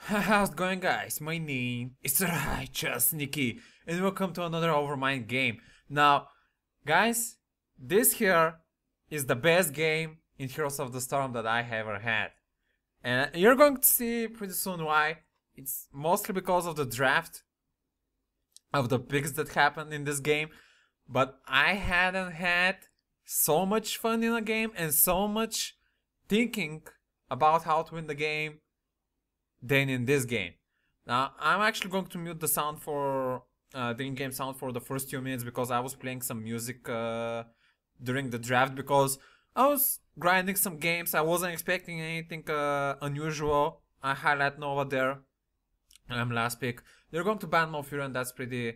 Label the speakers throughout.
Speaker 1: How's it going, guys? My name is RighteousNicky and welcome to another Overmind game. Now, guys, this here is the best game in Heroes of the Storm that I ever had. And you're going to see pretty soon why. It's mostly because of the draft of the picks that happened in this game. But I hadn't had so much fun in a game and so much thinking about how to win the game than in this game. Now, I'm actually going to mute the sound for the in-game sound for the first 2 minutes because I was playing some music during the draft because I was grinding some games. I wasn't expecting anything unusual. I highlight Nova there. I'm last pick. They're going to ban Malfurion. That's pretty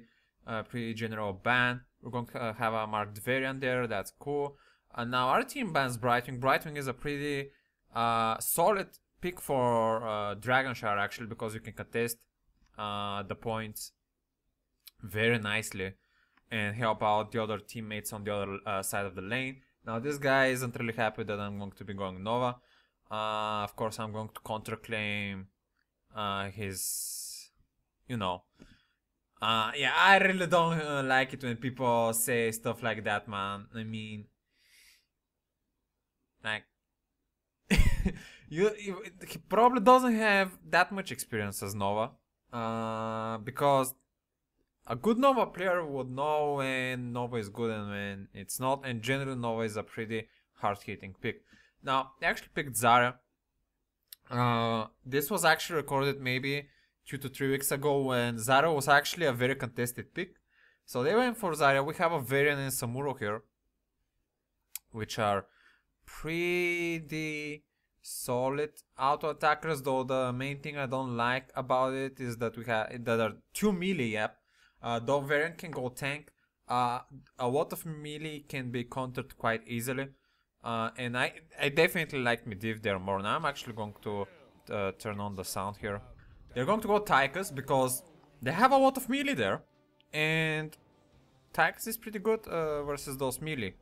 Speaker 1: general ban. We're going to have a marked variant there. That's cool. And now our team bans Brightwing. Brightwing is a pretty solid pick for Dragon Shower actually, because you can contest the points very nicely and help out the other teammates on the other side of the lane. Now this guy isn't really happy that I'm going to be going Nova. Of course I'm going to counterclaim his, you know. Yeah, I really don't like it when people say stuff like that, man. I mean, like, he probably doesn't have that much experience as Nova, because a good Nova player would know when Nova is good and when it's not, and generally Nova is a pretty hard-hitting pick. Now, they actually picked Zarya. This was actually recorded maybe 2 to 3 weeks ago when Zarya was actually a very contested pick. So they went for Zarya. We have a Varian and Samuro here, which are pretty solid auto attackers, though the main thing I don't like about it is that we have that are 2 melee. Yep, though Varian can go tank, a lot of melee can be countered quite easily, and I definitely like Medivh there more. Now I'm actually going to turn on the sound here. They're going to go Tychus because they have a lot of melee there, and Tychus is pretty good versus those melee.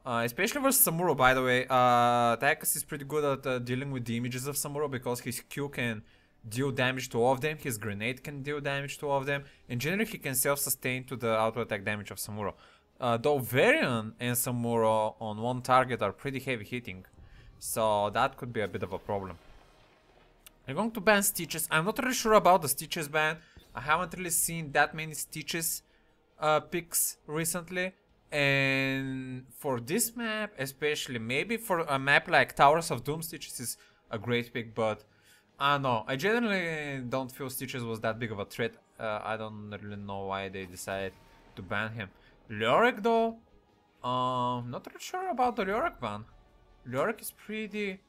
Speaker 1: Especially versus Samuro, by the way. Tychus is pretty good at dealing with the images of Samuro because his Q can deal damage to all of them, his grenade can deal damage to all of them, and generally he can self-sustain to the auto attack damage of Samuro. Though Varian and Samuro on one target are pretty heavy hitting, so that could be a bit of a problem. I'm going to ban Stitches. I'm not really sure about the Stitches ban. I haven't really seen that many Stitches picks recently. And for this map, especially, maybe for a map like Towers of Doom, Stitches is a great pick, but I don't know. I generally don't feel Stitches was that big of a threat. I don't really know why they decided to ban him. Leoric though, not really sure about the Leoric ban. Leoric is pretty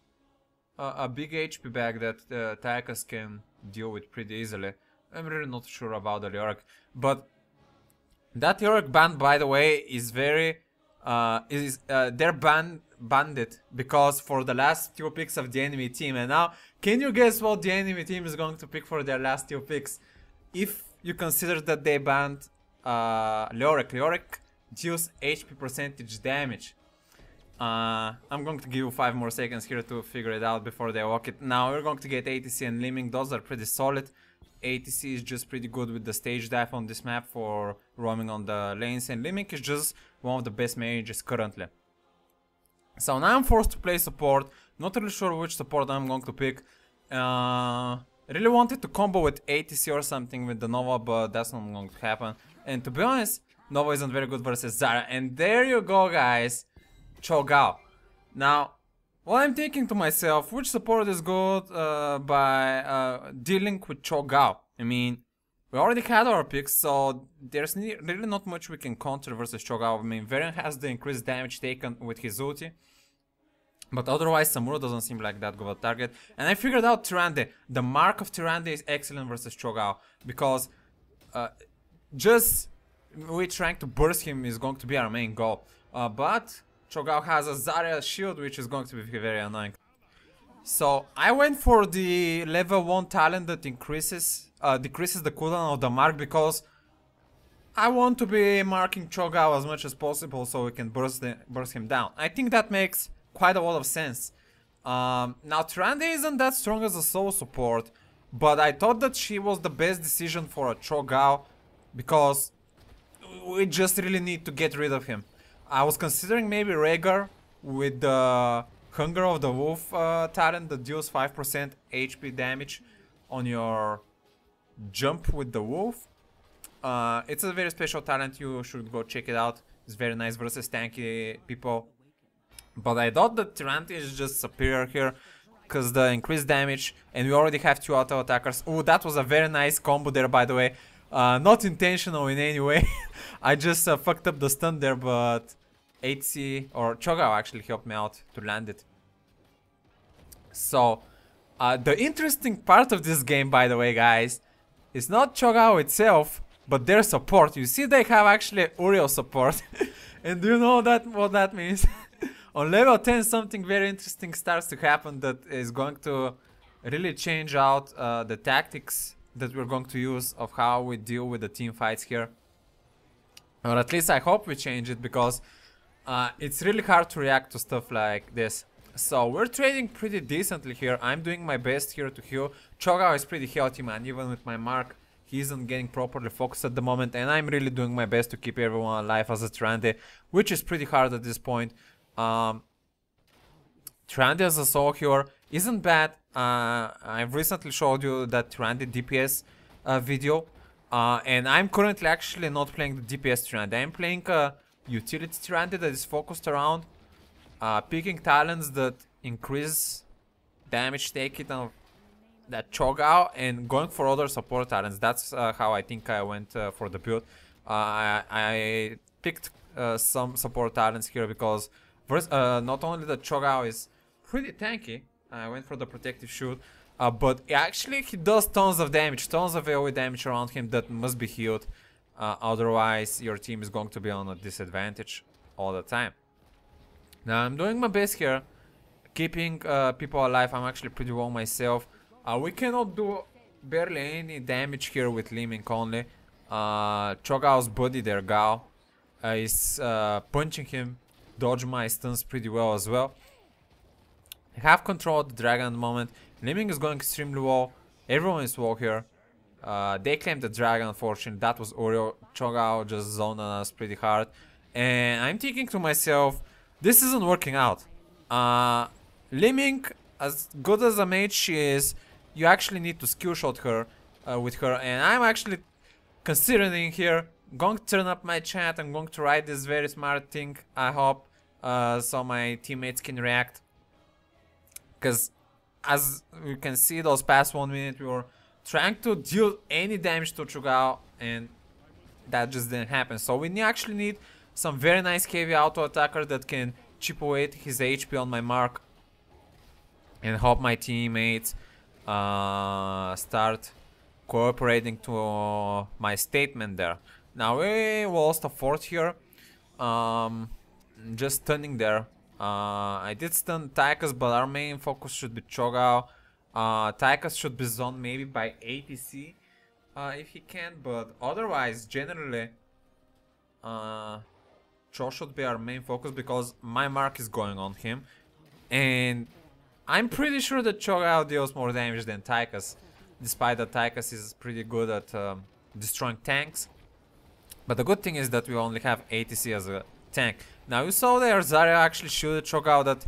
Speaker 1: a big HP bag that Tychus can deal with pretty easily. I'm really not sure about the Leoric, but that Leoric ban, by the way, is very they're banded because for the last 2 picks of the enemy team, and now can you guess what the enemy team is going to pick for their last 2 picks? If you consider that they banned Leoric. Leoric deals HP percentage damage. I'm going to give you 5 more seconds here to figure it out before they walk it. Now we're going to get ATC and Liming. Those are pretty solid. ATC is just pretty good with the stage dive on this map for roaming on the lanes, and Liming is just one of the best mages currently. So now I'm forced to play support. Not really sure which support I'm going to pick. Really wanted to combo with ATC or something with the Nova, but that's not going to happen. And to be honest, Nova isn't very good versus Zarya. And there you go, guys. cho'gall. Now, what I'm thinking to myself, which support is good by dealing with cho'gall? I mean, we already had our picks, so there's really not much we can counter versus cho'gall. I mean, Varian has the increased damage taken with his ulti, but otherwise Samuro doesn't seem like that good of a target. And I figured out Tyrande. The mark of Tyrande is excellent versus cho'gall, because just we trying to burst him is going to be our main goal. But cho'gall has a Zarya shield, which is going to be very annoying. So I went for the level 1 talent that decreases the cooldown of the mark, because I want to be marking cho'gall as much as possible so we can burst him down. I think that makes quite a lot of sense. Now Tyrande isn't that strong as a solo support, but I thought that she was the best decision for a cho'gall because we just really need to get rid of him. I was considering maybe Rhaegar with the Hunger of the Wolf talent that deals 5% HP damage on your jump with the wolf. It's a very special talent, you should go check it out. It's very nice versus tanky people. But I thought that Tyrande is just superior here because the increased damage, and we already have 2 auto attackers. Oh, that was a very nice combo there, by the way. Not intentional in any way. I just fucked up the stun there, but HC or cho'gall actually helped me out to land it. So the interesting part of this game, by the way, guys, is not cho'gall itself, but their support. You see, they have actually Uriel support. And do you know what that means? On level 10, something very interesting starts to happen that is going to really change out the tactics that we're going to use of how we deal with the team fights here. Or at least I hope we change it, because it's really hard to react to stuff like this. So we're trading pretty decently here. I'm doing my best here to heal. cho'gall is pretty healthy, man. Even with my mark, he isn't getting properly focused at the moment. And I'm really doing my best to keep everyone alive as a Tyrande, which is pretty hard at this point. Tyrande as a solo healer isn't bad. I've recently showed you that Tyrande DPS video. And I'm currently actually not playing the DPS Tyrande. I'm playing a utility Tyrande that is focused around picking talents that increase damage taken of that cho'gall and going for other support talents. That's how I think I went for the build. I picked some support talents here because first, not only the cho'gall is pretty tanky, I went for the protective shoot, but actually he does tons of damage, tons of AoE damage around him that must be healed. Otherwise your team is going to be on a disadvantage all the time. Now I'm doing my best here, keeping people alive. I'm actually pretty well myself. We cannot do barely any damage here with Liming only. cho'gall's buddy there, Gal, is punching him, dodge my stuns pretty well as well. I have control of the dragon at the moment. Liming is going extremely well. Everyone is well here. They claimed the dragon, unfortunately. That was Uriel. cho'gall just zoned on us pretty hard. And I'm thinking to myself, this isn't working out. Liming, as good as a mage she is, you actually need to skill shot her with her. And I'm actually considering here, going to turn up my chat. I'm going to write this very smart thing, I hope, so my teammates can react. Because as you can see, those past 1 minute we were trying to deal any damage to cho'gall, and that just didn't happen. So we actually need some very nice KV auto attacker that can chip away his HP on my mark and help my teammates start cooperating to my statement there. Now we lost a fort here, just stunning there. I did stun Tychus, but our main focus should be cho'gall. Tychus should be zoned maybe by ATC if he can, but otherwise generally Cho should be our main focus because my mark is going on him, and I'm pretty sure that cho'gall deals more damage than Tychus, despite that Tychus is pretty good at destroying tanks. But the good thing is that we only have ATC as a tank. Now you saw there Zarya actually shoot at cho'gall that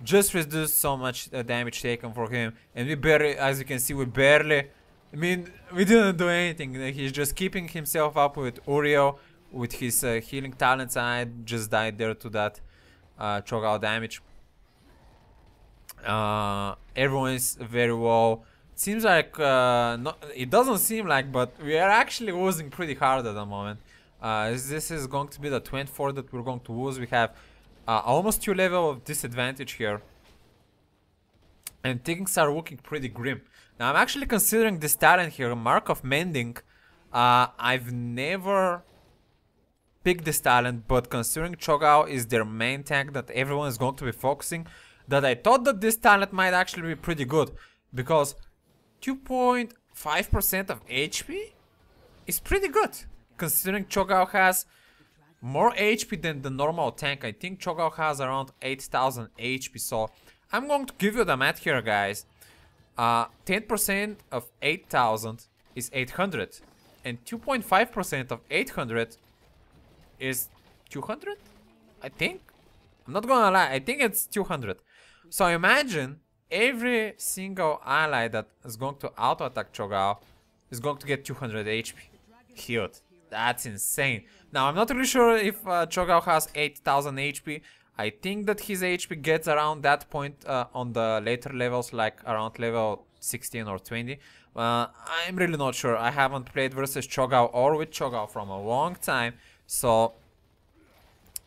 Speaker 1: just reduced so much damage taken for him, and we barely, as you can see, we didn't do anything. He's just keeping himself up with Uriel, with his healing talents. I just died there to that cho'gall damage. Everyone is very well. It seems like it doesn't seem like, but we are actually losing pretty hard at the moment. This is going to be the 24th that we're going to lose. We have almost 2 level of disadvantage here, and things are looking pretty grim. Now I'm actually considering this talent here, Mark of Mending. I've never picked this talent, but considering cho'gall is their main tank that everyone is going to be focusing, that I thought that this talent might actually be pretty good, because 2.5% of HP is pretty good, considering cho'gall has more HP than the normal tank. I think cho'gall has around 8,000 HP, so I'm going to give you the math here, guys. 10% of 8,000 is 800, and 2.5% of 800 is 200. I think. I'm not gonna lie. I think it's 200. So imagine every single ally that is going to auto attack cho'gall is going to get 200 HP. Healed. That's insane. Now I'm not really sure if cho'gall has 8,000 HP. I think that his HP gets around that point on the later levels, like around level 16 or 20. I'm really not sure. I haven't played versus cho'gall or with cho'gall from a long time, so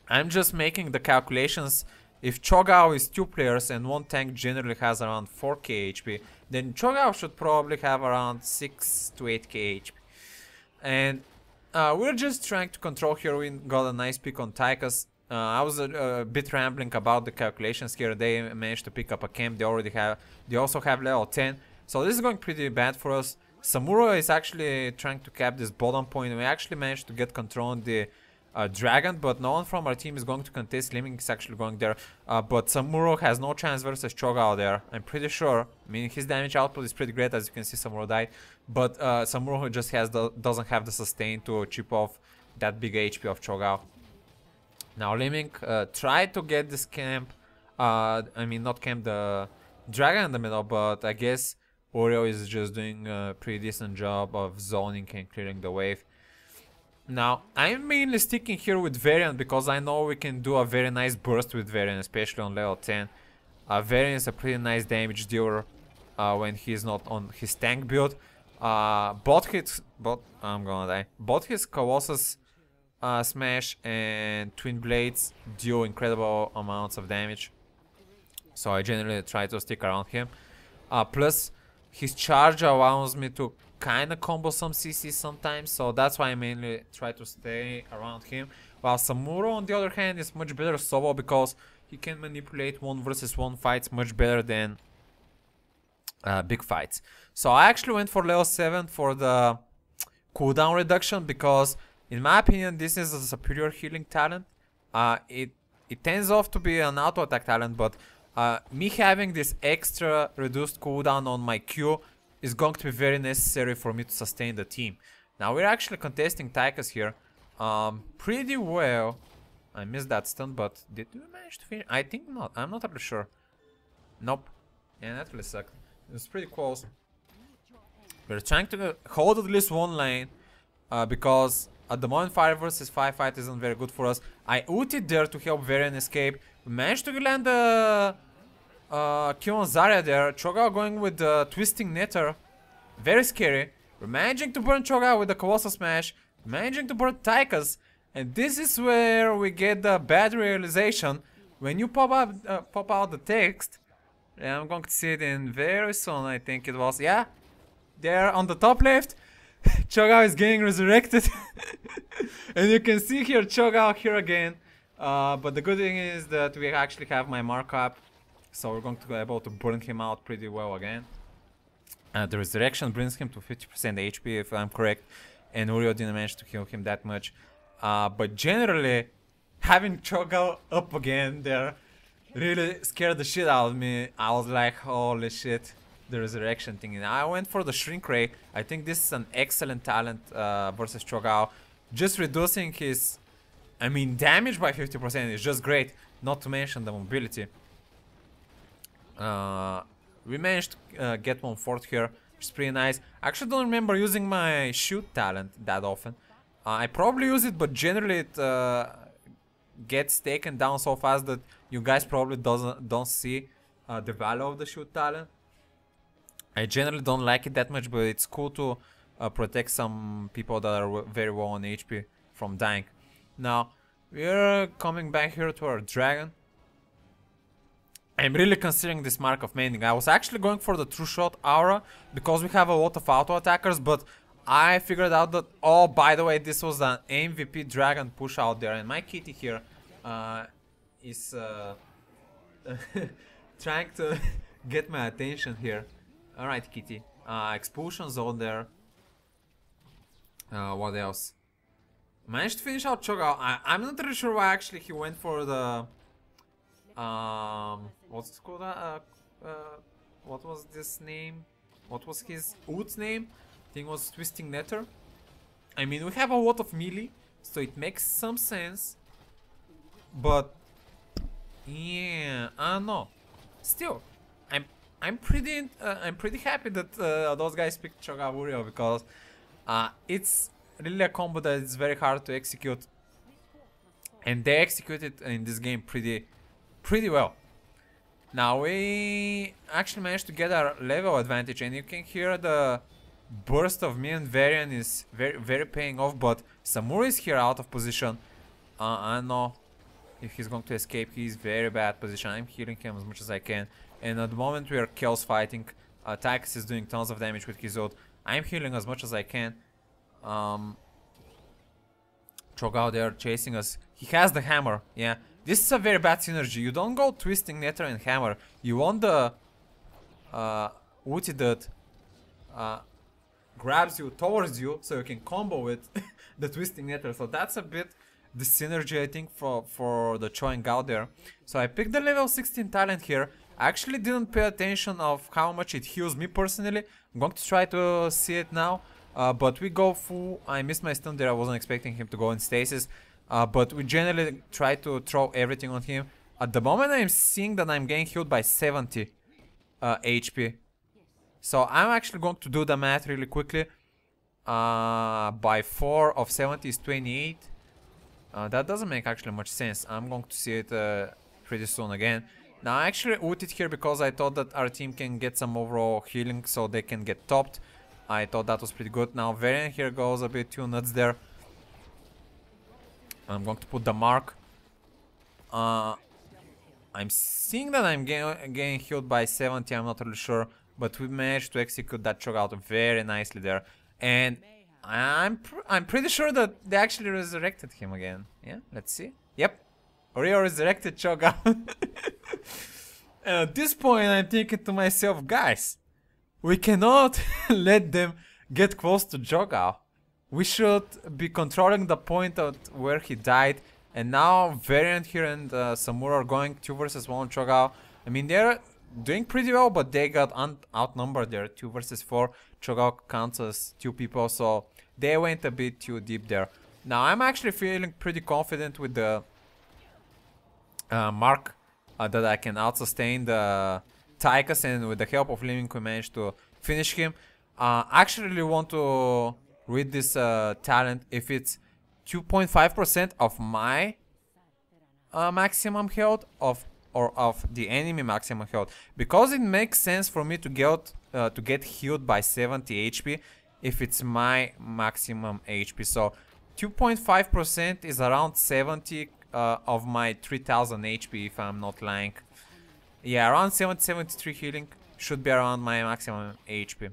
Speaker 1: I'm just making the calculations. If cho'gall is 2 players and 1 tank generally has around 4k HP, then cho'gall should probably have around 6 to 8k HP. And we're just trying to control here. We got a nice pick on Tychus. I was a bit rambling about the calculations here. They managed to pick up a camp. They also have level 10. So this is going pretty bad for us. Samuro is actually trying to cap this bottom point. We actually managed to get control on the dragon, but no one from our team is going to contest. Lemming is actually going there, but Samuro has no chance versus cho'gall there, I'm pretty sure. I mean, his damage output is pretty great, as you can see. Samuro died, but Samuro just doesn't have the sustain to chip off that big HP of cho'gall. Now Lemming tried to get this camp, I mean not camp, the dragon in the middle, but I guess Oreo is just doing a pretty decent job of zoning and clearing the wave. Now, I'm mainly sticking here with Varian because I know we can do a very nice burst with Varian, especially on level 10. Varian is a pretty nice damage dealer when he's not on his tank build. I'm gonna die. Both his Colossus Smash and Twin Blades do incredible amounts of damage. So I generally try to stick around him. Plus, his charge allows me to kind of combo some CC sometimes, so that's why I mainly try to stay around him. While Samuro, on the other hand, is much better solo because he can manipulate 1 versus 1 fights much better than big fights. So I actually went for level 7 for the cooldown reduction because, in my opinion, this is a superior healing talent. It tends off to be an auto attack talent, but me having this extra reduced cooldown on my Q is going to be very necessary for me to sustain the team. Now we're actually contesting Tychus here pretty well. I missed that stun, but did we manage to finish? I think not. I'm not really sure. Nope. Yeah, that really sucked. It was pretty close. We're trying to hold at least one lane because at the moment 5 versus 5 fight isn't very good for us. I ulted there to help Varian escape. We managed to land the kill on Zarya there. cho'gall going with the twisting netter. Very scary. We're managing to burn cho'gall with the Colossal Smash. Managing to burn Tychus. And this is where we get the bad realization. When you pop out the text. Yeah, I'm going to see it in very soon, I think it was. Yeah. There on the top left. cho'gall is getting resurrected. And you can see here cho'gall here again. But the good thing is that we actually have my markup. So we're going to be able to burn him out pretty well again. The resurrection brings him to 50% HP if I'm correct. And Uriel didn't manage to heal him that much. But generally, having cho'gall up again there really scared the shit out of me. I was like, holy shit, the resurrection thing. And I went for the shrink ray. I think this is an excellent talent versus cho'gall. Just reducing his, I mean, damage by 50% is just great. Not to mention the mobility. We managed to get 1/4 here, which is pretty nice. I actually don't remember using my shoot talent that often. I probably use it, but generally it gets taken down so fast that you guys probably don't see the value of the shoot talent. I generally don't like it that much, but it's cool to protect some people that are very low on HP from dying. Now we're coming back here to our dragon. I'm really considering this mark of maining. I was actually going for the true shot aura because we have a lot of auto attackers, but I figured out that, oh, by the way, this was an MVP dragon push out there, and my kitty here is trying to get my attention here. Alright, kitty. Expulsion zone there. What else? Managed to finish out cho'gall. I'm not really sure why actually he went for the what's it called? what was this name? What was his Uth's name? I think it was Twisting Nether. I mean, we have a lot of melee, so it makes some sense. But yeah, I don't know. Still, I'm pretty happy that those guys picked cho'gall Uriel, because it's really a combo that is very hard to execute, and they executed in this game pretty well. Now we actually managed to get our level advantage, and you can hear the burst of me and Varian is very paying off, but Samura is here out of position. I don't know if he's going to escape. He's very bad position. I'm healing him as much as I can, and at the moment we are kills fighting. Tychus is doing tons of damage with his ult. I'm healing as much as I can. cho'gall there chasing us. He has the hammer, yeah. This is a very bad synergy. You don't go Twisting Nether and hammer. You want the ulti that grabs you towards you, so you can combo with the Twisting Nether. So that's a bit the synergy, I think, for the Cho and Gao there. So I picked the level 16 talent here. I actually didn't pay attention of how much it heals me personally. I'm going to try to see it now. But we go full. I missed my stun there. I wasn't expecting him to go in stasis. But we generally try to throw everything on him. At the moment I'm seeing that I'm getting healed by 70 HP. So I'm actually going to do the math really quickly. By 4 of 70 is 28. That doesn't make actually much sense. I'm going to see it pretty soon again. Now I actually ulted here because I thought that our team can get some overall healing so they can get topped. I thought that was pretty good. Now Varian here goes a bit too nuts there. I'm going to put the mark. I'm seeing that I'm getting healed by 70, I'm not really sure. But we managed to execute that cho'gall very nicely there. And I'm pretty sure that they actually resurrected him again. Yeah, let's see. Yep. Uriel resurrected cho'gall. At this point I'm thinking to myself, guys, we cannot let them get close to cho'gall. We should be controlling the point at where he died. And now Variant here and Samura are going 2 versus 1 cho'gall. I mean, they're doing pretty well, but they got outnumbered there. 2 versus 4. cho'gall counts as 2 people, so they went a bit too deep there. Now I'm actually feeling pretty confident with the mark that I can out-sustain the Tychus, and with the help of Living we managed to finish him. I actually really want to read this talent if it's 2.5% of my maximum health or of the enemy maximum health, because it makes sense for me to get healed by 70 HP if it's my maximum HP. So 2.5% is around 70 of my 3000 HP, if I'm not lying. Yeah, around 73 healing should be around my maximum HP.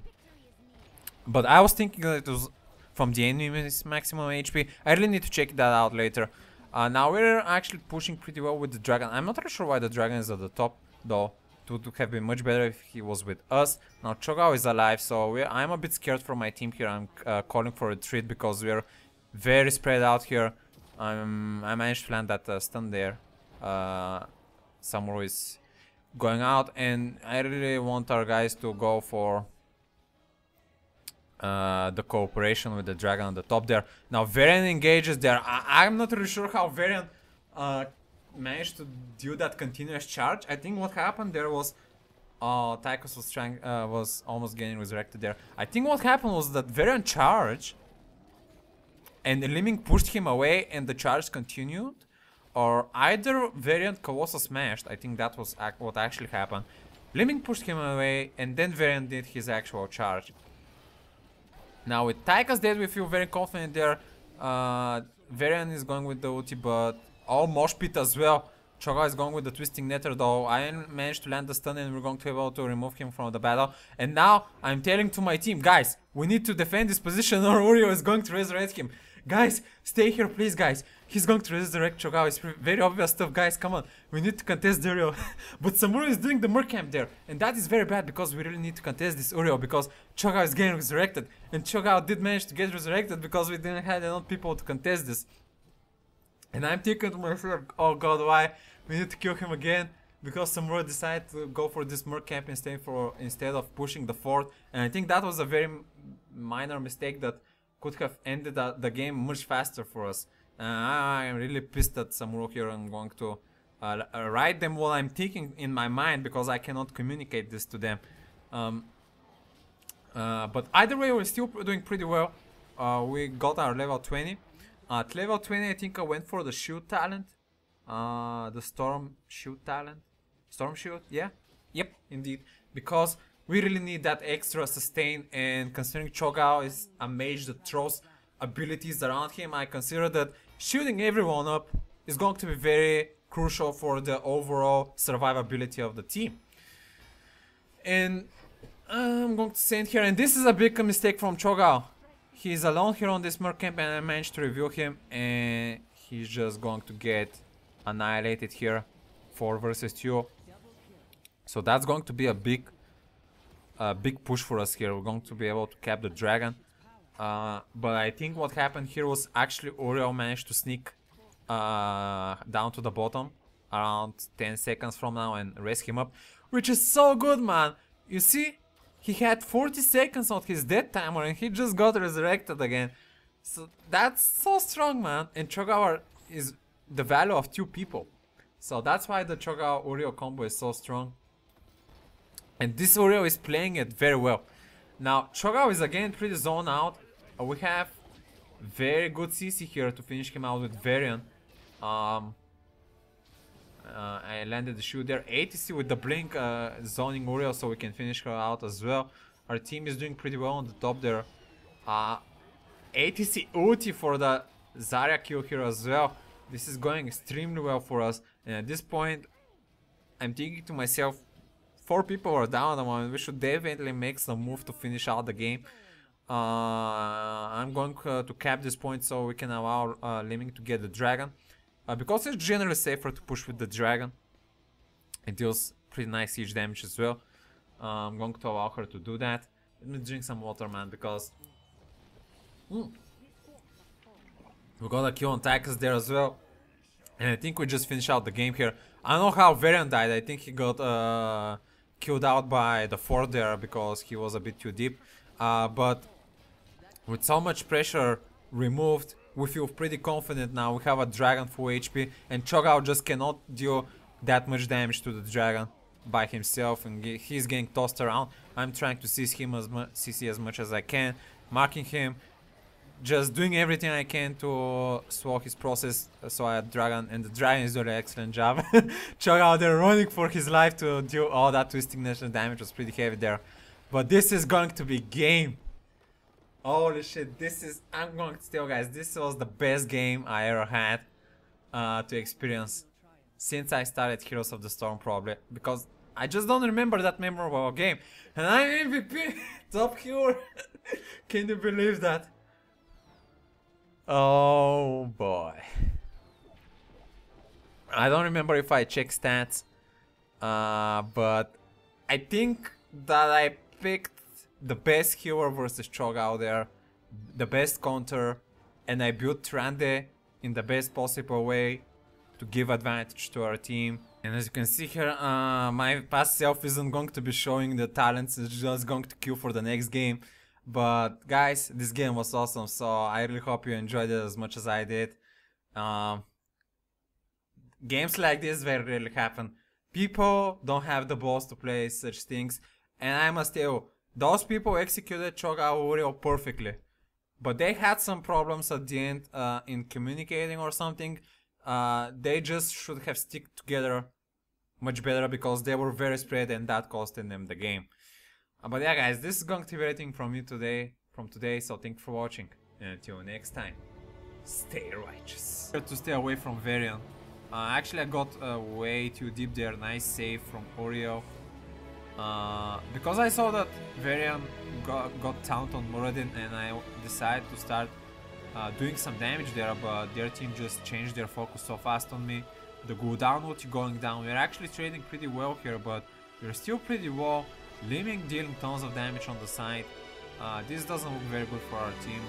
Speaker 1: But I was thinking that it was from the enemy's maximum HP. I really need to check that out later. Now we're actually pushing pretty well with the dragon. I'm not really sure why the dragon is at the top though. It would have been much better if he was with us. Now cho'gall is alive, so I'm a bit scared for my team here. I'm calling for a retreat because we're very spread out here. I managed to land that stun there. Samuro is going out, and I really want our guys to go for the cooperation with the dragon on the top there. Now Varian engages there. I'm not really sure how Varian managed to do that continuous charge. I think what happened there was Tychus was almost getting resurrected there. I think what happened was that Varian charged and Liming pushed him away and the charge continued, or either Variant Colossal smashed. I think that was what actually happened. Liming pushed him away and then Variant did his actual charge. Now with Tychus dead, we feel very confident there. Varian is going with the ulti, but Mosh Pit as well. cho'gall is going with the Twisting Nether though. I managed to land the stun and we're going to be able to remove him from the battle. And now I'm telling to my team, guys, we need to defend this position or Uriel is going to resurrect him. Guys, stay here please, guys. He's going to resurrect cho'gall. It's very obvious stuff, guys. Come on, we need to contest the Uriel. But Samura is doing the merc camp there, and that is very bad because we really need to contest this Uriel because cho'gall is getting resurrected, and cho'gall did manage to get resurrected because we didn't have enough people to contest this. And I'm thinking to myself, oh god, why? We need to kill him again. because Samura decided to go for this Merc camp instead of pushing the fort, and I think that was a very minor mistake that could have ended the game much faster for us. I'm really pissed at Samura here. I'm going to write them while I'm thinking in my mind because I cannot communicate this to them. But either way, we're still doing pretty well. We got our level 20. At level 20, I think I went for the shoot talent. The storm shoot talent. Storm shoot, yeah? Yep, indeed. Because we really need that extra sustain, and considering cho'gall is a mage that throws abilities around him, I consider that shooting everyone up is going to be very crucial for the overall survivability of the team. And I'm going to send here, and this is a big mistake from cho'gall. He's alone here on this Merc camp, and I managed to review him, and he's just going to get annihilated here, 4 versus 2. So that's going to be a big push for us here. We're going to be able to cap the dragon. But I think what happened here was actually Uriel managed to sneak down to the bottom around 10 seconds from now and raise him up, which is so good, man. You see, he had 40 seconds on his death timer and he just got resurrected again. So that's so strong, man. And cho'gall is the value of 2 people. So that's why the cho'gall Uriel combo is so strong. And this Uriel is playing it very well. Now, cho'gall is again pretty zoned out. We have very good CC here to finish him out with Varian. I landed the shoot there. ATC with the blink zoning Uriel so we can finish her out as well. Our team is doing pretty well on the top there. ATC ulti for the Zarya kill here as well. This is going extremely well for us. And at this point, I'm thinking to myself, 4 people are down at the moment. We should definitely make some move to finish out the game. I'm going to cap this point so we can allow Lemming to get the dragon. Because it's generally safer to push with the dragon. It deals pretty nice siege damage as well. I'm going to allow her to do that. Let me drink some water, man, because we got a kill on Tychus there as well. And I think we just finished out the game here. I don't know how Varian died. I think he got killed out by the fort there because he was a bit too deep. But with so much pressure removed, we feel pretty confident now. We have a dragon full HP, and cho'gall just cannot deal that much damage to the dragon by himself, and he's getting tossed around. I'm trying to CC him as much as I can, marking him, just doing everything I can to slow his process so I have dragon, and the dragon is doing an excellent job. cho'gall there running for his life to deal all that twisting national damage was pretty heavy there. But this is going to be game. Holy shit, I'm going to tell guys, this was the best game I ever had to experience since I started Heroes of the Storm, probably, because I just don't remember that memorable game. And I'm MVP, top hero. Can you believe that? Oh boy. I don't remember if I checked stats, but I think that I picked the best hero versus cho'gall there, the best counter, and I built Tyrande in the best possible way to give advantage to our team. And as you can see here, my past self isn't going to be showing the talents, it's just going to queue for the next game. But guys, this game was awesome, so I really hope you enjoyed it as much as I did. Games like this very rarely happen. People don't have the balls to play such things, and I must tell you, those people executed cho'gall Uriel perfectly, but they had some problems at the end in communicating or something. They just should have stick together much better because they were very spread and that costed them the game. But yeah guys, this is going to be everything from me today, so thank you for watching, and until next time, stay righteous. To stay away from Varian. Actually I got way too deep there, nice save from Uriel. Because I saw that Varian got taunt on Muradin, and I decided to start doing some damage there, but their team just changed their focus so fast on me. The cooldown ulti going down, we're actually trading pretty well here, but we're still pretty low. Lemming dealing tons of damage on the side. This doesn't look very good for our team.